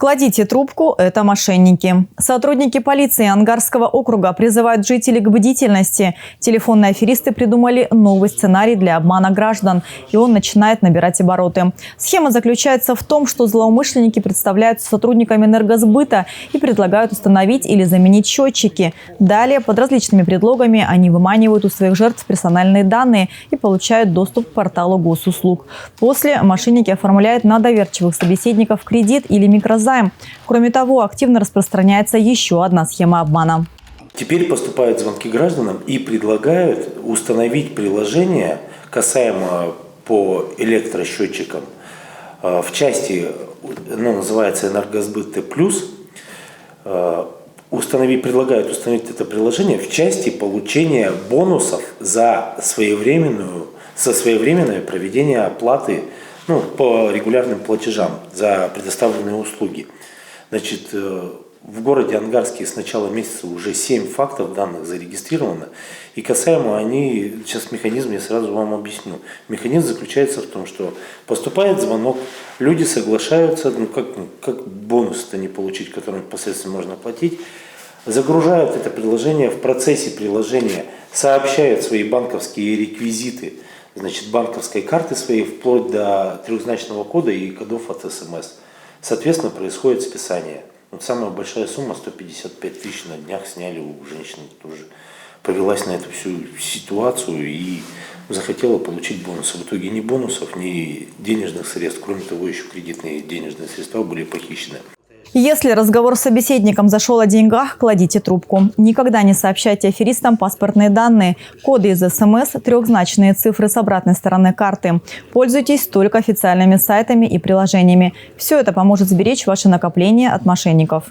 Кладите трубку – это мошенники. Сотрудники полиции Ангарского округа призывают жителей к бдительности. Телефонные аферисты придумали новый сценарий для обмана граждан, и он начинает набирать обороты. Схема заключается в том, что злоумышленники представляются сотрудниками энергосбыта и предлагают установить или заменить счетчики. Далее, под различными предлогами, они выманивают у своих жертв персональные данные и получают доступ к порталу госуслуг. После мошенники оформляют на доверчивых собеседников кредит или микрозайм. Кроме того, активно распространяется еще одна схема обмана. Теперь поступают звонки гражданам и предлагают установить приложение, касаемо по электросчетчикам, в части, называется «Энергосбыт Т+», предлагают установить это приложение в части получения бонусов за своевременное проведение оплаты по регулярным платежам за предоставленные услуги. Значит, в городе Ангарске с начала месяца уже 7 фактов данных зарегистрировано. И касаемо сейчас механизм я сразу вам объясню. Механизм заключается в том, что поступает звонок, люди соглашаются, как бонус-то не получить, который впоследствии можно платить, загружают это приложение, в процессе приложения сообщают свои банковские реквизиты, банковской карты своей, вплоть до трехзначного кода и кодов от СМС. Соответственно, происходит списание. Самая большая сумма, 155 тысяч на днях сняли у женщины, тоже повелась на эту всю ситуацию и захотела получить бонусы. В итоге ни бонусов, ни денежных средств, кроме того, еще кредитные денежные средства были похищены. Если разговор с собеседником зашел о деньгах, кладите трубку. Никогда не сообщайте аферистам паспортные данные, коды из СМС, трехзначные цифры с обратной стороны карты. Пользуйтесь только официальными сайтами и приложениями. Все это поможет сберечь ваши накопления от мошенников.